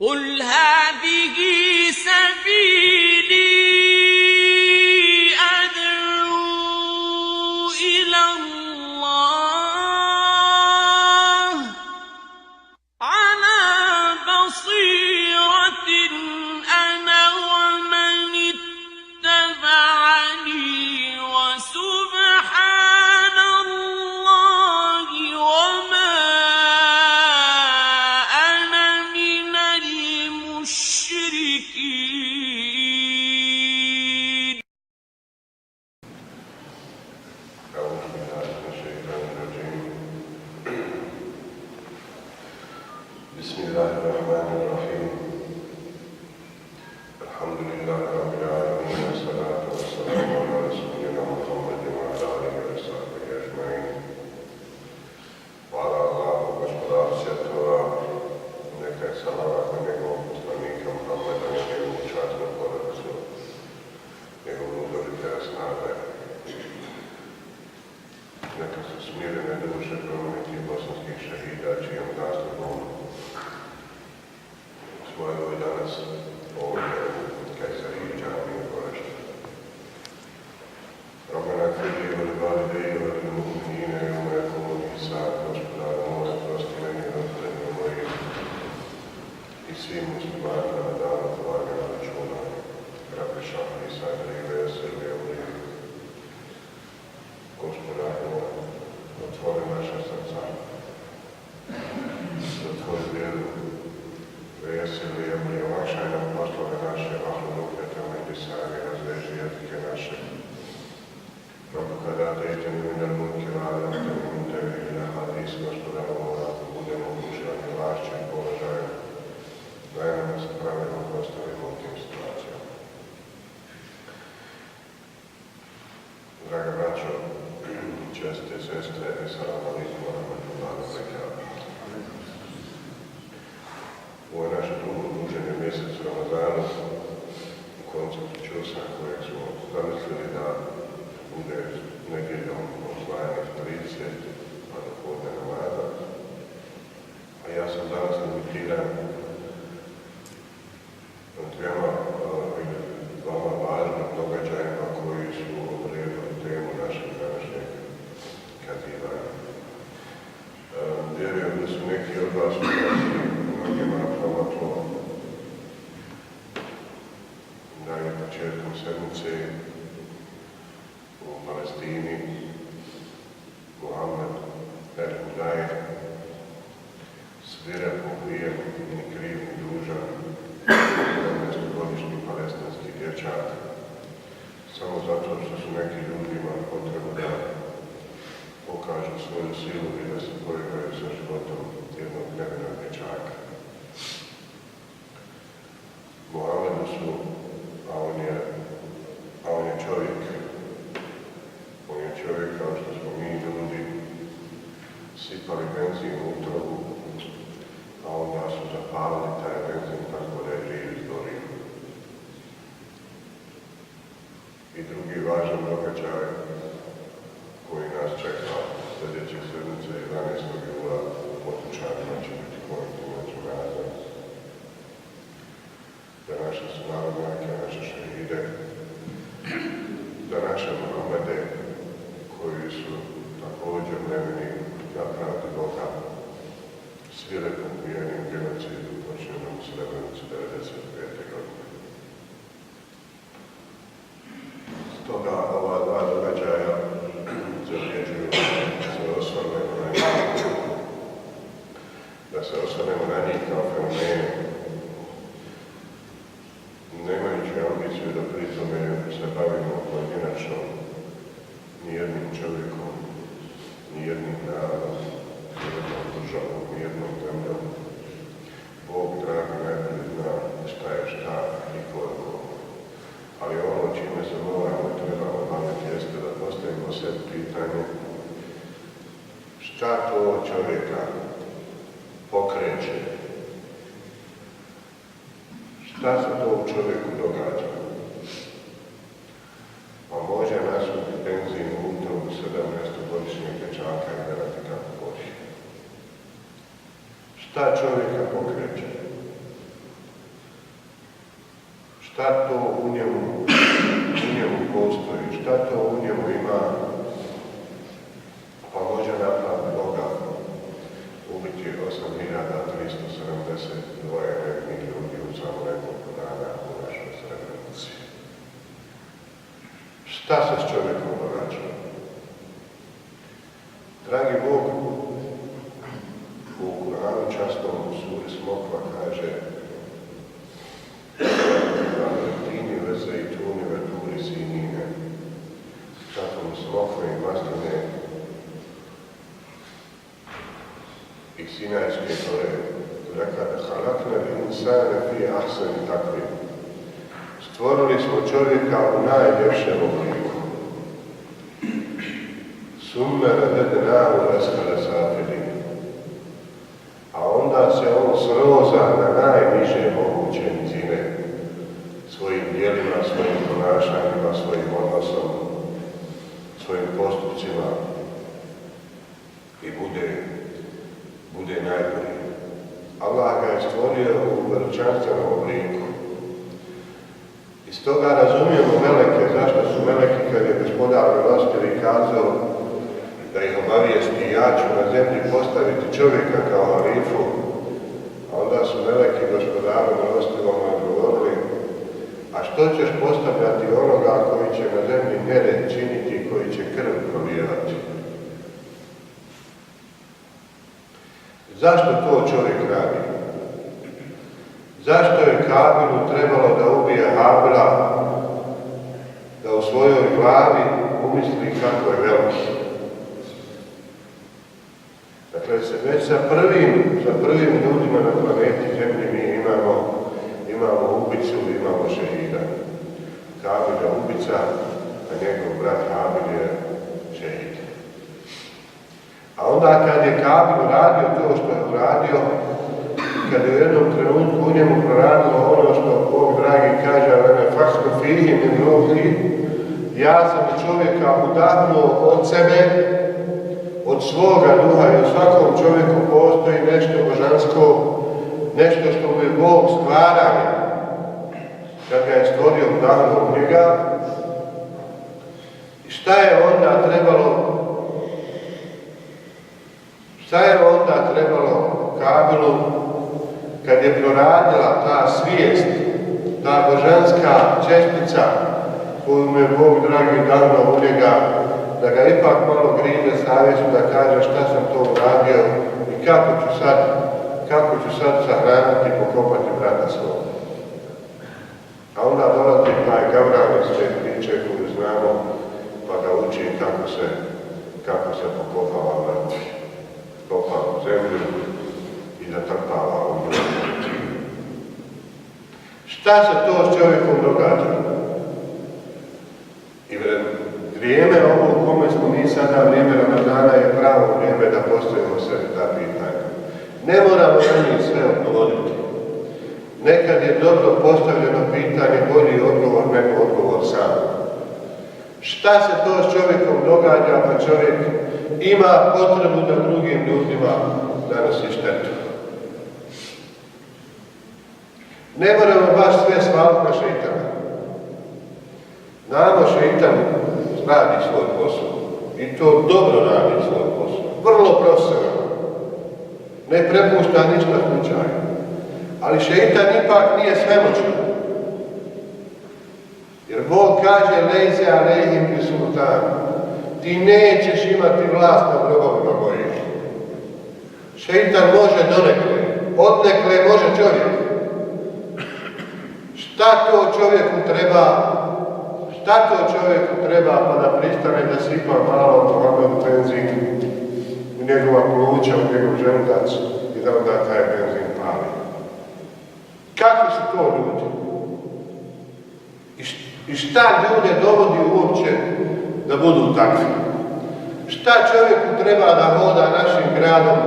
قل هذه سبيلي أدعو إلى الله على بصيرة أنا ومن اتبعني وسبحان الله وما أنا من المشركين. أعوذ بالله من الشيطان الرجيم. بسم الله الرحمن الرحيم. الحمد لله رب العالمين والصلاة والسلام على رسولنا محمد وعلى آله وصحبه أجمعين. Hvala Allahu, gospodar svjetova, neka je salavat na njegovog poslanika Muhammeda, na njegovu časnu porodicu, njegovu udolitega snaga. Neka su smirene duše promenitih bosanskih šehida, čijom zaslugom smo evo i danas ovdje u Kajsariji džamiji u Goraždu. Rabbena firli wal validejni wal mu'minina yawma yaqumu l-hisab. Gospodaru moj, oprosti meni i roditeljima mojim i svim muslimanima na danu polaganja računa. Rabbi šrah li sadri wa yassir li amri. Gospodaru moj, otvori naša srca za tvoju vjeru. Wa yassir li amri, olakšaj nam poslove naše, vahlul uqdatan min lisani, razveži jezike naše. Rabbi kada atejteni min al-mulki wa allamteni min tevil al-hadis, gospodaru moj, ako budemo uključivani vlašćem položajem, daj nam da se pravedno postavimo u tim situacijama. Draga braćo, čestite sestre, assalamu alaikum wa rahmatullahi wa barakatuh. Ovo je naše drugo druženje u mjesecu Ramazanu, u konceptu čusa kojeg smo zamislili da bude nedjeljom osvajanje tradicije, pa do podne namaza. A ja sam danas limitiran dvama važnim događajima koji su odredili temu našeg današnjeg kazivanja. Vjerujem da su neki od vas uprasili mnogima promaklo da je početkom sedmice u Palestini Muhammed el-Hudajr svirepo ubijen, ni kriv ni dužan, 17-godišnji palestinski dječak, samo zato što su neki ljudi imali potrebu da pokažu svoju silu i da se poigraju sa životom jednog nevinog dječaka. Muhammedu su, a on je čovjek. On je čovjek kao što smo mi ljudi sipali benzin u utrobu, a onda su zapalili taj benzin tako da je živ izgorio. I drugi važan događaj koji nas čeka sljedeće sedmice 11. jula u Potučanima će biti kolektivna dženaza. Da naše sunarodnjake, naše šehide, da naše Muhammede koji su također nevini na pravdi Boga svirepo ubijeni u genocidu počinjenom u Srebrenici 1995. godine. Stoga ova dva događaja zavređuju da se osvrnemo na njih kao fenomene, nemajući ambiciju da pri tome se bavimo pojedinačno nijednim čovjekom, nijednim narodom, nijednom državom, nijednom zemljom. Bog dragi najbolje zna šta je šta i koliko. Ali ono čime se moramo i trebamo baviti jeste da postavimo sebi pitanje šta to čovjeka pokreće, šta se to u čovjeku događa. Pa može nasuti benzin u utrobu 17-godišnjeg dječaka i gledati kako hoće. Šta čovjeka pokreće? šta to u njemu postoji, šta to u njemu ima, pa može napraviti Boga ubiti 8.372 nevnih ljudi u samo nekoliko dana u našoj Srebrenici. Šta se s čovjekom događa? Dragi Bog, u Kur'anu častom u suri Smokva kaže Tini ve zejtuni ve turi sinine, čatom smokve i masline i Sinajske gore, rekada halakne insane fi ahsani takvim. Stvorili smo čovjeka u najljepšem obliku. Summe redenahu leskale safilin. A onda se on sroza na najniže moguće nizine svojim djelima, svojim ponašanjima, svojim odnosom, svojim postupcima i bude najbolji. Allah ga je stvorio u veličanstvenom obliku. Iz toga razumijemo meleke, zašto su meleki, kad je gospodar milostivih kazao da ih obavijesti, ja ću na zemlji postaviti čovjeka kao halifu, a onda su meleki gospodaru milostivom odgovorili, a što ćeš postavljati onoga koji će na zemlji nered činiti, koji će krv prolijevati? Zašto to čovjek radi? Zašto je Kabilu trebalo da ubije Habila, da u svojoj glavi umisli kako je veliki? Dakle, već sa prvim ljudima na planeti Zemlji mi imamo ubicu, imamo šehida. Kabil je ubica, a njegov brat Habil je šehid. A onda kad je Kabil uradio to što je uradio, kad je u jednom trenutku u njemu proradilo ono što Bog dragi kaže, ja sam čovjeka udahnuo od sebe, od svoga duha i u svakom čovjeku postoji nešto božansko, nešto što mu je Bog stvaranje. Kad ga je stvorio, udahnuo u njega. I šta je onda trebalo Kabilu kad je proradila ta svijest, ta božanska čestica koju mu je Bog dragi dao u njega, da ga ipak malo grize savjestu, da kaže šta sam to uradio i kako ću sad sahraniti i pokopati brata svoga. A onda dolazi taj Gavran iz te priče koju znamo, pa ga uči kako se pokopava mrtvi. Kopa u zemlju i zatrpava u mrtvi. Šta se to s čovjekom događa? I vrijeme ovo u kome smo mi sada, vrijeme Ramazana, je pravo vrijeme da postavimo sebi ta pitanja. Ne moramo na njih sve odgovoriti. Nekad je dobro postavljeno pitanje, bolji odgovor nego odgovor sam. Šta se to s čovjekom događa, pa čovjek ima potrebu da drugim ljudima nanosi štetu? Ne moramo baš sve svaliti na šeitana. Znamo, šeitan radi svoj posao. I to dobro radi svoj posao. Vrlo profesionalno. Ne prepušta ništa slučaju. Ali šeitan ipak nije svemoćan. Jer Bog kaže lejze alejhim bi sultan. Ti nećeš imati vlast nad robovima mojih. Šeitan može donekle. Odnekle može čovjek. Šta to čovjeku treba pa da pristane da sipa malo Mohamedu benzin u njegova pluća, u njegov želudac i da onda taj benzin pali? Kakvi su to ljudi? I šta ljude dovodi uopće da budu takvi? Šta čovjeku treba da hoda našim gradom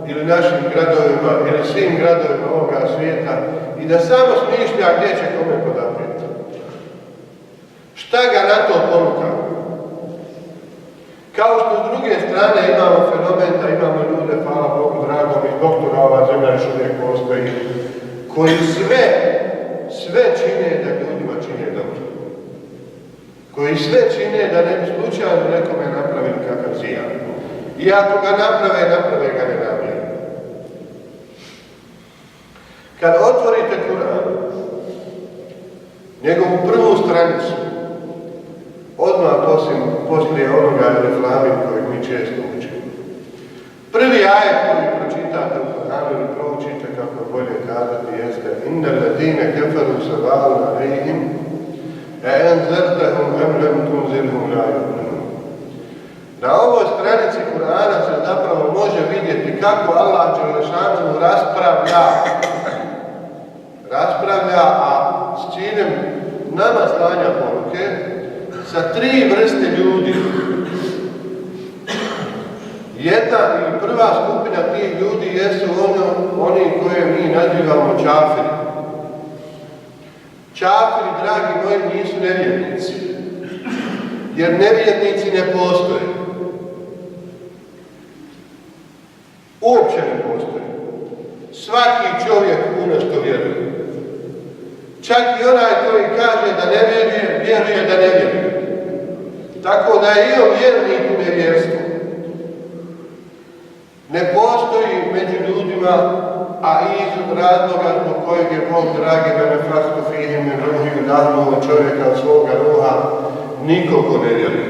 ili našim gradovima ili svim gradovima ovoga svijeta i da samo smišlja gdje će kome podaprijeti? Šta ga na to ponuka? Kao što s druge strane imamo fenomen da imamo ljude, hvala Bogu dragom, i zbog toga ova zemlja još uvijek postoji, koji sve čine da ljudi koji sve čine da ne bi slučajno nekome napravili kakav zijan. I ako ga naprave ga nenamjerno. Kad otvorite Kur'an, njegovu prvu stranicu, odmah poslije onoga reflamin kojeg mi često učimo. Prvi ajet koji pročitate u Kur'anu ili proučite, kako je bolje kazati, jeste Inna ladine kefaru sava'un alejhim enzertehum em lem tunzirhum la yu'minun. Na ovoj stranici Kur'ana se zapravo može vidjeti kako Allah dželešanu raspravlja, a s ciljem nama slanja poruke sa tri vrste ljudi. Jedna ili prva skupina tih ljudi jesu oni koje mi nazivamo čafiri. Čafiri, dragi moji, nisu nevjernici. Jer nevjernici ne postoje. Uopće ne postoje. Svaki čovjek u nešto vjeruje. Čak i onaj koji kaže da ne vjeruje, vjeruje da ne vjeruje. Tako da je i on vjernik u nevjerstvu. Ne postoji među ljudima, a iz razloga zbog kojeg je Bog dragi benefaktu fihim min ruhi udahnuo čovjeka od svoga ruha, nikogo ne vjeruje.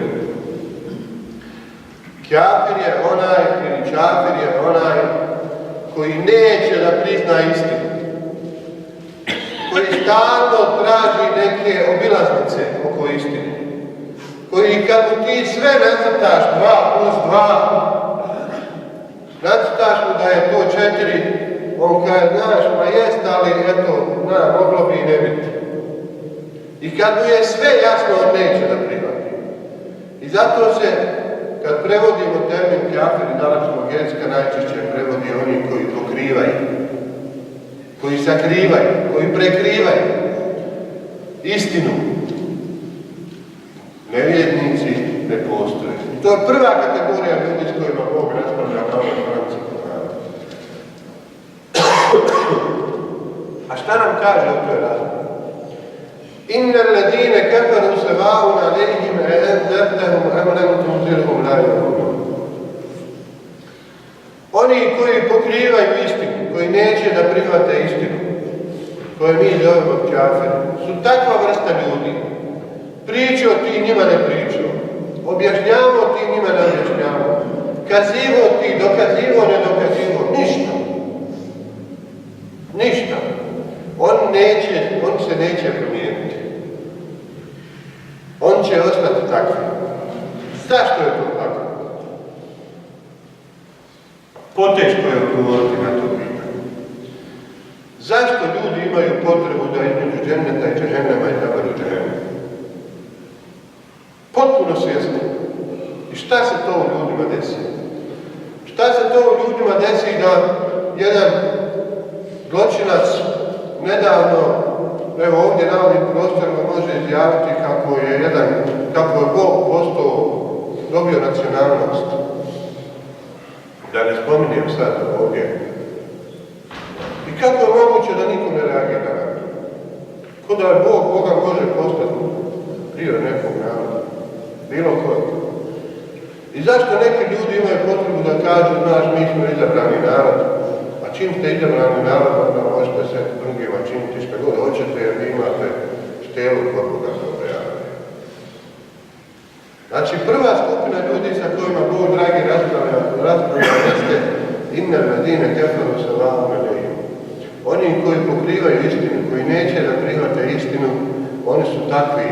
Kafir je onaj, ili čafir je onaj koji neće da prizna istinu. Koji stalno traži neke obilaznice oko istine. Koji kad mu ti sve nacrtaš 2+2, nacrtaš mu da je to 4, on kaže, znaš, ma jest, ali eto, moglo bi i ne biti. I kad mu je sve jasno, on neće da prihvati. I zato se, kad prevodimo termin kafir iz arapskog jezika, najčešće prevodi oni koji pokrivaju, koji sakrivaju, koji prekrivaju istinu. Nevjernici ne postoje. I to je prva kategorija ljudi s kojima Bog raspravlja na ovoj stranici Kur'ana. A šta nam kaže u toj raspravi? Inna alladine kafaru sava'un alejhim enzertehum em lem tunzirhum la yu'minun. Oni koji pokrivaju istinu, koji neće da prihvate istinu, koje mi zovemo kafiri, su takva vrsta ljudi. Pričao ti njima ne pričao, objašnjavao ti njima ne objašnjavao, kazivao ti, dokazivao ne dokazivao, ništa. Ništa. On se neće promijeniti. On će ostati takvi. Zašto je to tako? Poteško je odgovoriti na to pitanje. Zašto ljudi imaju potrebu da između dženneta i džehennema izaberu džehennem? Potpuno svjesno. I šta se to u ljudima desi? Šta se to u ljudima desi da jedan zločinac nedavno, evo ovdje na ovim prostorima može izjaviti kako je Bog dobio nacionalnost. Da ne spominjem sad ovdje. I kako je moguće da niko ne reagira na to? Ko da je Boga može postati prije nekog naroda? Bilo koje. I zašto neki ljudi imaju potrebu da kažu, znaš, mi smo izabrani narod, a čim ste izabrani narod, onda možete se drugima činiti što god hoćete, jer vi imate štelu kod Boga za objavljanje. Znači, prva skupina ljudi sa kojima Bog dragi raspravlja jeste inna alladine kafaru sava'un alejhim. Oni koji pokrivaju istinu, koji neće da prihvate istinu, oni su takvi,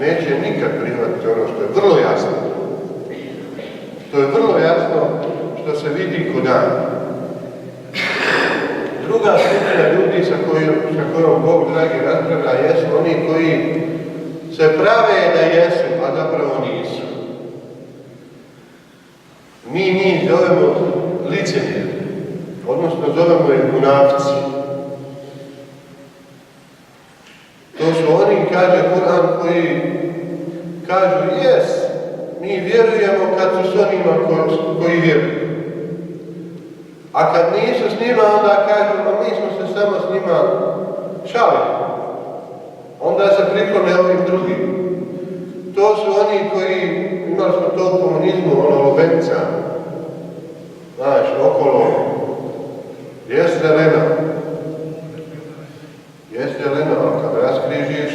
neće nikad prihvatiti ono što je vrlo jasno. To je vrlo jasno što se vidi ko dan. Druga skupina ljudi sa kojom Bog dragi raspravlja jesu oni koji se prave da jesu, a zapravo nisu. Mi njih zovemo licemjeri, odnosno zovemo ih munafici. To su oni, kaže Kur'an, koji kažu jes, mi vjerujemo kad su s onima koji vjeruju. A kad nisu s njima, onda kažu, a mi smo se samo s njima šalili. Onda se priklone ovim drugim. to su oni koji, imali smo to u komunizmu, ono lubenica, znaš, okolo, jest zelena, ali kad raskrižiš,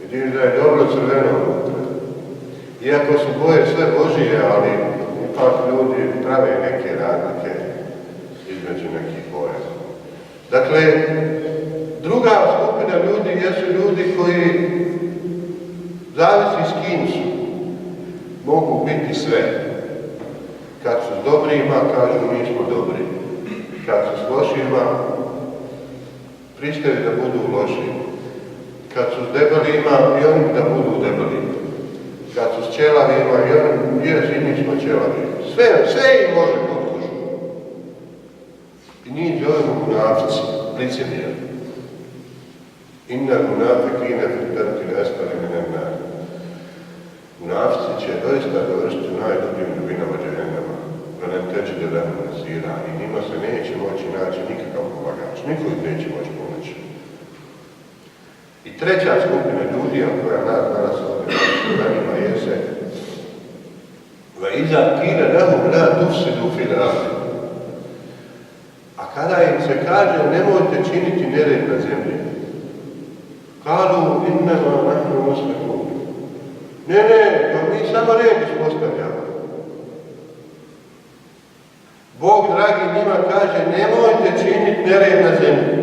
vidiš da je dobro crveno unutra. Iako su boje sve Božije, ali ipak ljudi prave neke razlike između nekih boja. Dakle, druga skupina ljudi jesu ljudi koji, zavisi s kim su, mogu biti sve. Kad su s dobrima, kažu mi smo dobri. Kad su s lošima, pristaju da budu loši. Kad su s debelima, i oni da budu debeli. Kad su s ćelavima, i oni, i mi smo ćelavi. Sve im može potkužu. I njih zovemo munafici, licemjeri. Inna munafikine fil darkil asfali minan nar. Munafici će doista dovršiti u najdubljim dubinama džehennema. Velem teđide lehum nasira. I njima se neće moći naći nikakav pomagač. Niko ih neće moći pomoći. I treća skupina ljudi, koja nas danas ovdje zanima, jese va iza kile lehum la tufsidu fil ardi. A kada im se kaže nemojte činiti nered na zemlji, kalu innama nahnu muslihun. Ne, to mi samo red uspostavljamo. Bog, dragi, njima kaže nemojte činiti nered na zemlji.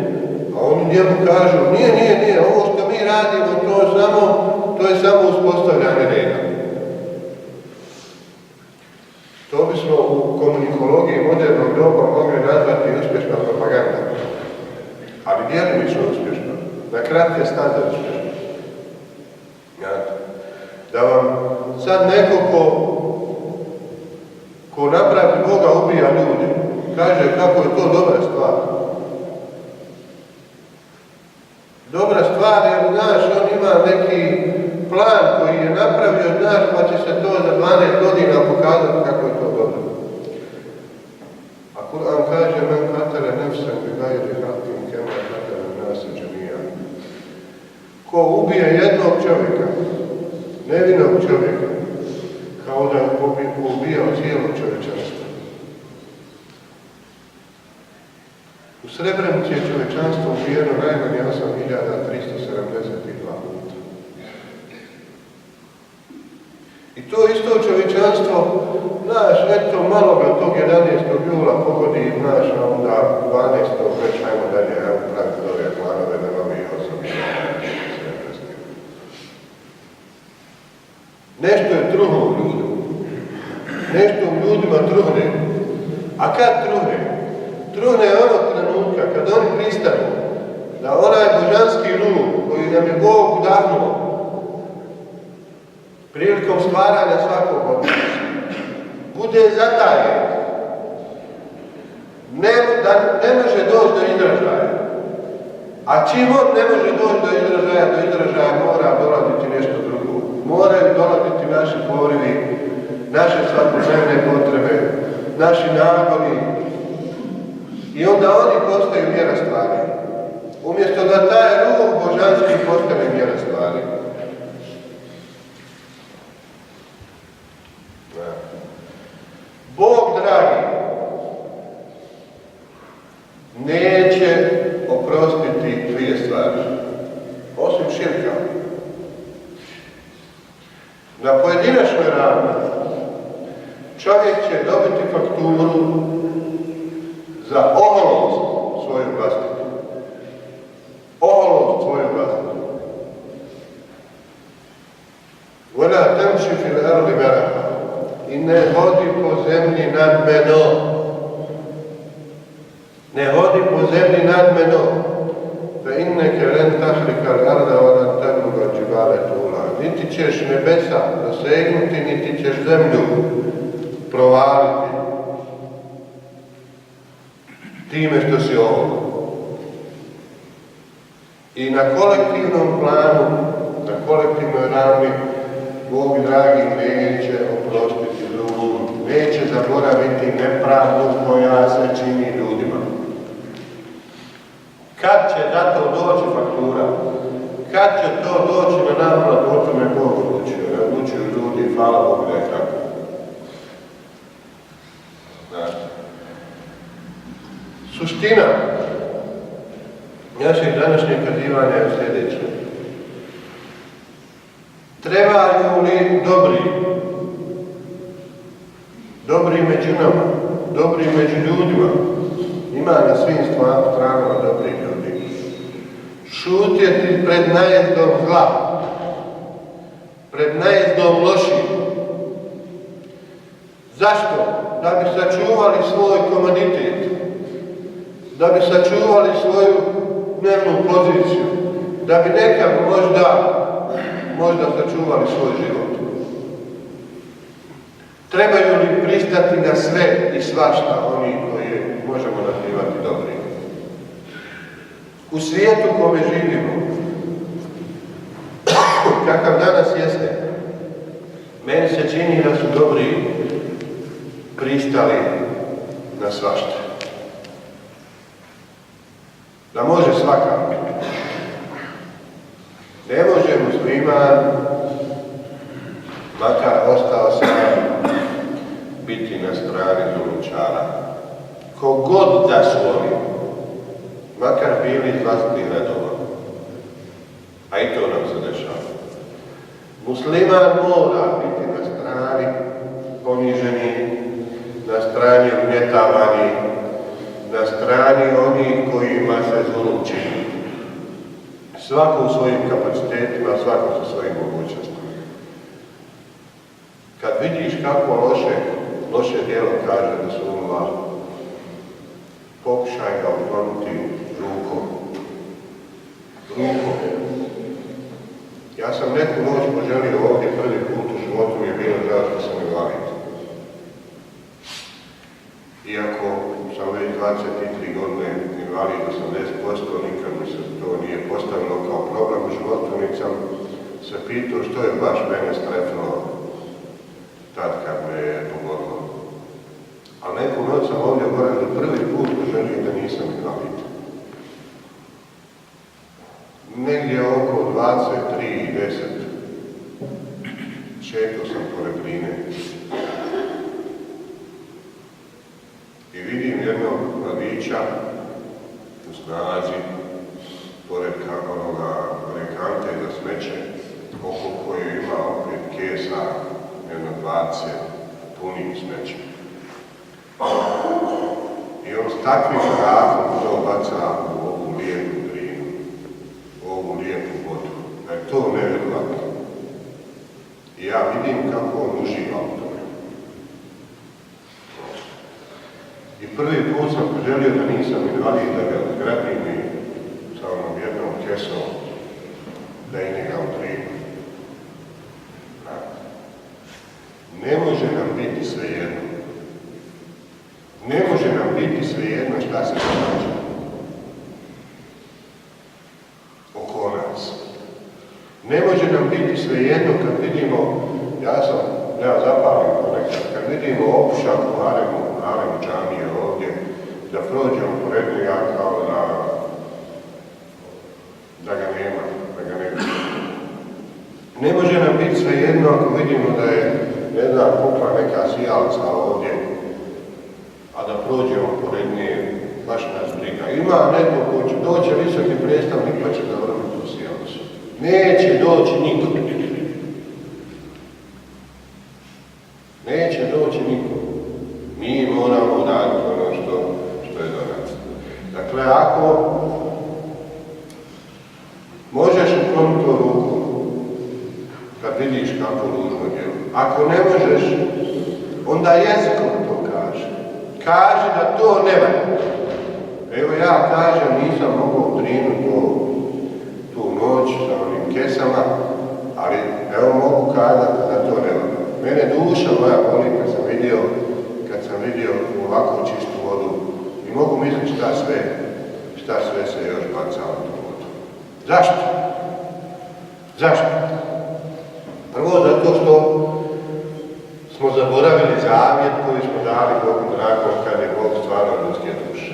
A oni njemu kažu nije, ovo što mi radimo to je samo uspostavljanje reda. To bismo u komunikologiji modernog doba mogli nazvati uspješna propaganda. Ali djelomično uspješna. Na kratke staze uspješna. Da vam sad neko ko napravi Boga ubija ljudi, kaže kako je to dobra stvar. Dobra stvar jer, znaš, on ima neki plan koji je napravio, znaš, pa će se to za 12 godina pokazati kako je to dobro. A Kur'an kaže, men katale nefsem bi gajri hakim kema katale nase džemija. Ko ubije jednog čovjeka, nevinog čovjeka, kao da je ubijao cijelo čovječanstvo. U Srebrenici je čovječanstvo ubijeno najmanje 8.372 puta. I to isto čovječanstvo, znaš, eto, malo ga tog 11. jula pogodi, znaš, a onda 12. već ajmo dalje, evo, praviti ove planove da novi 8.000. Nešto je truhno u ljudima. Nešto u ljudima truhne. A kad truhne? Truhne je onog trenutka kad oni pristanu da onaj božanski ruh koji nam je Bog udahnuo prilikom stvaranja svakog od nas bude zatajen. Ne može doći do izražaja. A čim on ne može doći do izražaja mora dolaziti nešto drugo. Moraju dolaziti naši porivi, naše svakodnevne potrebe, naši nagoni. I onda oni postaju mjera stvari. Umjesto da taj ruh božanski postane mjera stvari. Bog, dragi, neće oprostiti dvije stvari. Osim širka. Na pojedinačnoj ravni čovjek će dobiti fakturu za oholost svoju vlastitu. Oholost svoju vlastitu. Vola temši fil arli meraha. I ne hodi po zemlji nadmeno. Ne hodi po zemlji nadmeno. Fe inneke len tahrika l'arda volan tabluga džibale tula. Niti ćeš nebesa dosegnuti, niti ćeš zemlju provaliti. Time što si ovo. I na kolektivnom planu, na kolektivnoj ravni, Bog, dragi, neće oprostiti drugom, neće zaboraviti nepravdu koja se čini ljudima. Kad će za to doći faktura? Kad će to doći na naplatu, o tome Bog odlučio. Ne odlučuju ljudi, hvala Bogu da je tako. Znate. Suština našeg današnjeg kazivanja je sljedeće. Trebaju li dobri među nama, dobri među ljudima, ima na svim stranama dobri ljudi, šutjeti pred najezdom zla, pred najezdom loših. Zašto? Da bi sačuvali svoj komoditet, da bi sačuvali svoju dnevnu poziciju, da bi nekad možda sačuvali svoj život. Trebaju li pristati na sve i svašta oni koji možemo nazivati dobri? U svijetu kome živimo, kakav danas jeste, meni se čini da su dobri pristali na svašta. Da može svakako. Ne može musliman, makar ostao sam, biti na strani zulumčara. Kogod da su oni, makar bili iz vlastnih redova. A i to nam se dešava. Musliman mora biti na strani poniženi, na strani ugnjetavani, na strani onih kojima se zulum čini. Svako u svojim kapacitetima, svako sa svojim mogućnostima. Kad vidiš kako loše djelo kaže Rasulullah, pokušaj ga ukloniti rukom. Ja sam neku noć poželio ovdje prvi put u životu, mi je bilo žao što sam invalid. Iako sam već 23 godine invalid 80%, nikad mi se to nije postavilo kao problem u životu, nik sam se pitao što je baš mene strefilo tad kad me je pogodilo. Ali neku noć sam ovdje gore da prvi put poželio da nisam invalid. Negdje oko 23:10 šetao sam pored Gline i vidim jednog mladića u snazi pored one kante za smeće, oko koje ima opet kesa, jedno 20 punih smeća. I on s takvim grafom to baca u ovu lijepu Drinu, u ovu lijepu vodu. Da je to nevjerojatno. I ja vidim kako on uživa u tome. I prvi put sam poželio da nisam invalid, da ga zgrabim i sa onom jednom kesom da i njega u Drinu. Ne može nam biti svejedno. Ne može nam biti svejedno šta se događa oko nas. Ne može nam biti svejedno kad vidimo, ja zapalim ponekad, kad vidimo opušak u haremu džamije ovdje, da prođemo pored njega kao da ga nema, da ga ne vidimo. Ne može nam biti svejedno ako vidimo da je, ne znam, pukla neka sijalca ovdje, a da prođemo pored nje, baš nas briga. Ima neko ko će doći, visoki predstavnik, pa će zavrnuti tu sijalcu. Neće doći niko. Neće doći niko. Mi moramo dati ono što je do nas. Dakle, ako možeš ukloniti to ruku, kad vidiš kako ružno djelo. Ako ne možeš, onda jezikom to kaži. Kaži da to ne valja. Evo ja kažem, nisam mogao u Drinu tu noć sa onim kesama, ali evo mogu kazati da to ne valja. Mene duša moja boli kad sam vidio ovako čistu vodu i mogu misliti šta sve se još baca u tu vodu. Zašto? Zašto? Prvo zato što smo zaboravili zavjet koji smo dali Bogu nakon kad je Bog stvarno ljudske duše.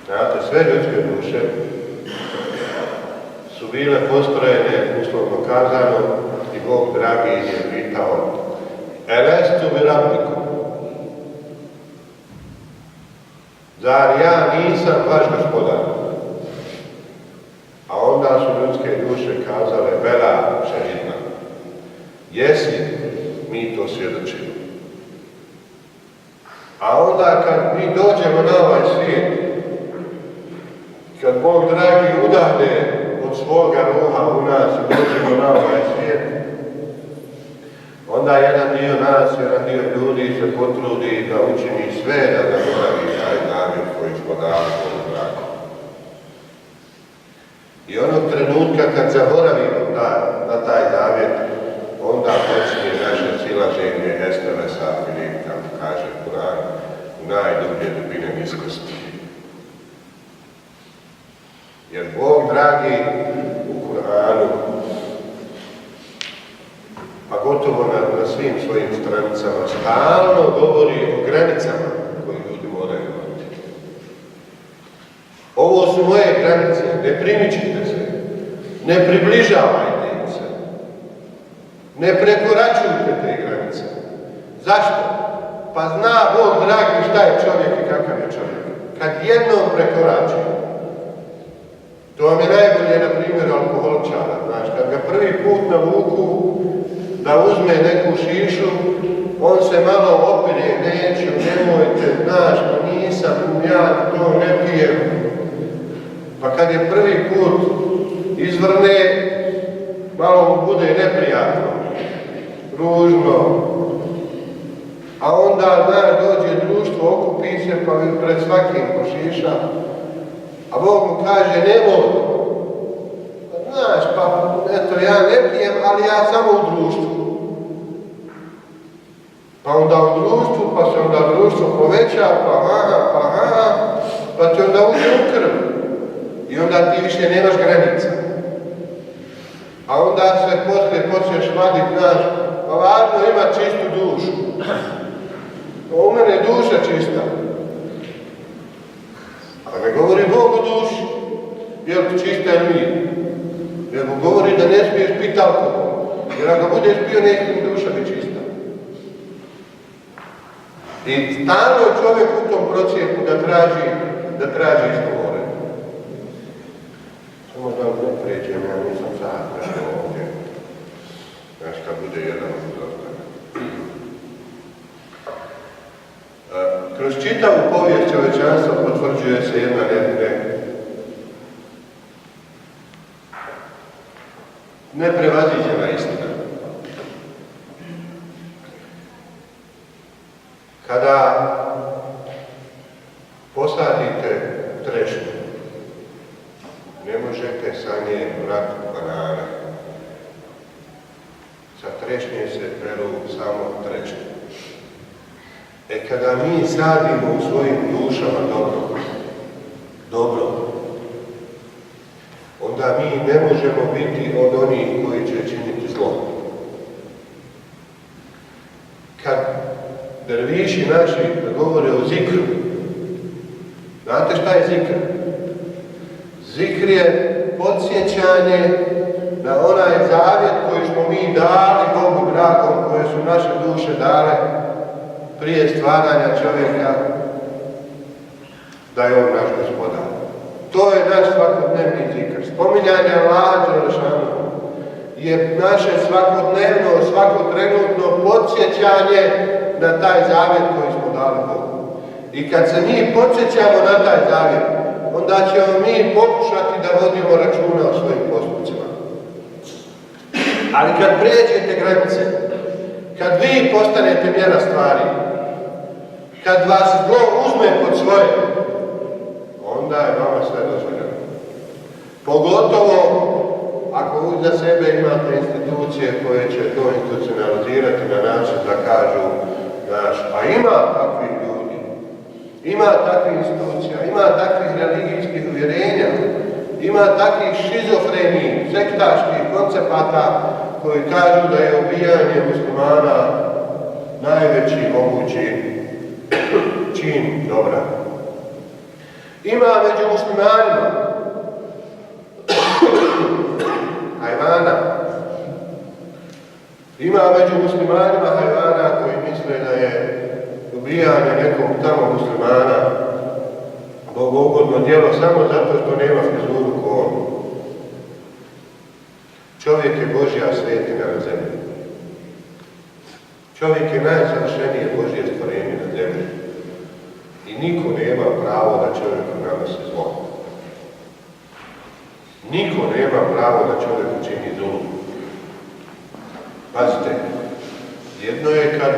Znate, sve ljudske duše su bile postrojene, uslovno kazano, i Bog dragi je pitao: Elestu bi rabbikum? Zar ja nisam vaš gospodar? A onda su ljudske duše kazale: Bela, šehidna. Jesi, mi to svjedočimo. A onda kad mi dođemo na ovaj svijet, kad Bog dragi udahne od svoga ruha u nas i dođemo na ovaj svijet, onda jedan dio nas, jedan dio ljudi se potrudi da učini sve da zaboravi taj namjer koji smo dali Bogu dragi. I onog trenutka kad zaboravimo na taj zavjet, onda počne naše silaženje estelesa, ili kako kaže Kur'an, u najdublje dubine niskosti. Jer Bog dragi u Kur'anu, a gotovo na svim svojim stranicama, stalno govori o granicama koje ljudi moraju imati. Ovo su moje granice, ne primičite se, ne približavajte im se, ne prekoračujte te granice. Zašto? Pa zna Bog dragi šta je čovjek i kakav je čovjek. Kad jednom prekorači, to vam je najbolje, na primjer, alkoholčara. Znaš, kad ga prvi put navuku da uzme neku šišu, on se malo opire: neću, nemojte, znaš, pa nisam, ja to ne pijem. Pa kad je prvi put izvrne, malo mu bude neprijatno, ružno. A onda, znaš, dođe društvo, okupi se, pa pred svakim pošiša. A Bog mu kaže: nemoj. Znaš, pa eto, ja ne pijem, ali ja samo u društvu. Pa onda u društvu, pa se onda društvo poveća, pa ti onda uđe u krv. I onda ti više nemaš granica. A onda se poslije počneš vaditi, znaš, pa važno ima čistu dušu. U mene je duša čista. A ne govori Bog o duši, je li čista ili nije. Nego govori da ne smiješ piti alkohol, jer ako budeš pio, neće mi duša biti čista. I stalno čovjek u tom procijepu da traži izgovore. Samo da ne pređem, ja nisam sad ovdje. Znaš, kad bude jedan uzostak. Kroz čitavu povijest čovječanstva potvrđuje se jedna neprevaziđena istina. Kada posadite trešnju, ne možete sa nje brati banane. Sa trešnje se beru samo trešnje. Kada mi sadimo u svojim dušama dobro, onda mi ne možemo biti od onih koji će činiti zlo. Kad derviši naši govore o zikru, znate šta je zikr? Zikr je podsjećanje na onaj zavjet koji smo mi dali Bogu dragom, koje su naše duše dale prije stvaranja čovjeka, da je on naš gospodar. To je naš svakodnevni zikr. Spominjanje Allaha Đelešanu je naše svakodnevno, svakotrenutno podsjećanje na taj zavjet koji smo dali Bogu. I kad se mi podsjećamo na taj zavjet, onda ćemo mi pokušati da vodimo računa o svojim postupcima. Ali kad prijeđete granice, kad vi postanete mjera stvari, kad vas zlo uzme pod svoje, onda je vama sve dozvoljeno. Pogotovo ako za sebe imate institucije koje će to institucionalizirati na način da kažu, znaš, a ima takvih ljudi, ima takvih institucija, ima takvih religijskih uvjerenja, ima takvih šizofrenih, sektaških koncepata koji kažu da je ubijanje muslimana najveći mogući čin dobra. Ima među muslimanima Ima među muslimanima hajvana koji misle da je ubijanje nekog tamo muslimana bogougodno djelo samo zato što nema frizuru ko on. Čovjek je Božja svetinja na zemlji. Čovjek je najsavršenije Božje stvorenje na zemlji. I niko nema pravo da čovjeku nanosi zlo. Niko nema pravo da čovjeku čini zulum. Pazite, jedno je kad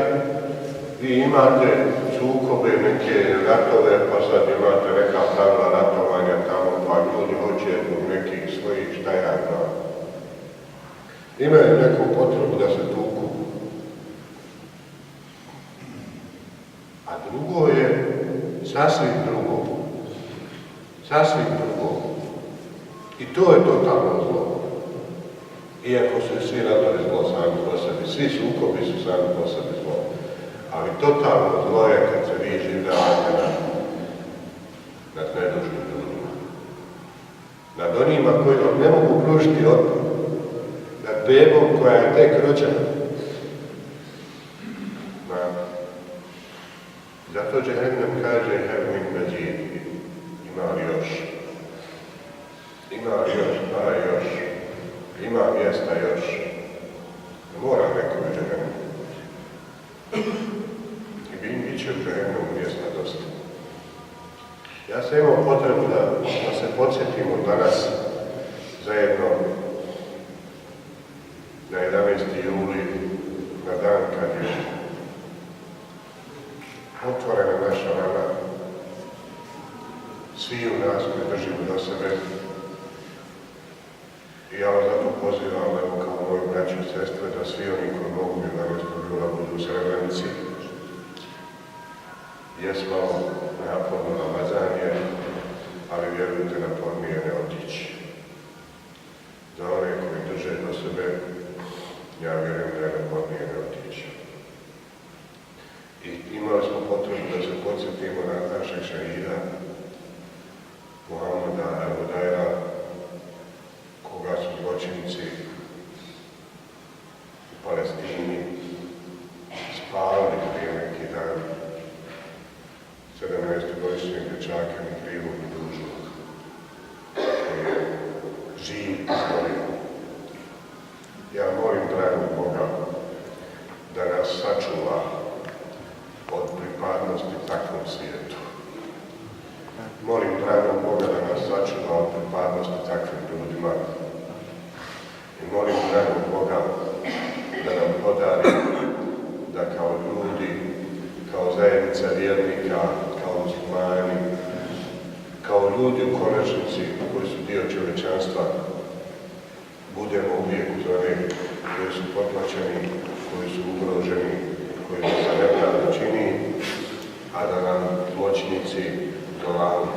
vi imate sukobe, neke ratove, pa sad imate neka pravila ratovanja tamo, pa ljudi hoće zbog nekih svojih šta ja znam. Imaju neku potrebu da se tuku. A drugo je sasvim drugo. Sasvim drugo. I to je totalno zlo. Iako su svi ratovi zlo sami po sebi, svi sukobi su sami po sebi zlo. Ali totalno zlo je kad se vi življavate nad nedužnim ljudima. Nad onima koji vam ne mogu pružiti otpor. Nad bebom koja je tek rođena. Zato Džehennem kaže Hermin Međid, ima li još? Ima li još? Da, još. Ima mjesta još. Mora neko u Džehennemu. I bit će u Džehennemu mjesta dosta. Ja sam imao potrebu da se podsjetimo danas zajedno na 11. juli, na dan kad je otvorena naša rana, svi u nas koji držimo do sebe. I ja vas zato pozivam, evo kao moju braću i sestre, da svi oni koji mogu bi na mjestu jula budu u Srebrenici. Jes malo naporno namazanje, ali vjerujte, napornije ne otići. Za one koji drže do sebe, ja vjerujem da je napornije ne otići. I imali smo potrebu da se podsjetimo na našeg šehida, Muhameda Al-Hudajra, koga su zločinci u Palestini spalili prije neki dan, 17-godišnjeg dječaka ni krivog ni dužnog, koji je živ izborio. Ja molim dragog Boga da nas sačuva od pripadnosti takvom svijetu. Molim dragog Boga da nas sačuva od pripadnosti takvim ljudima. I molim dragog Boga da nam podari da kao ljudi, kao zajednica vjernika, kao muslimani, kao ljudi u konačnici koji su dio čovječanstva, budemo uvijek uz one koji su potlačeni, koji su ugroženi, koji se nepravda čini, a da nam moćnici dolažu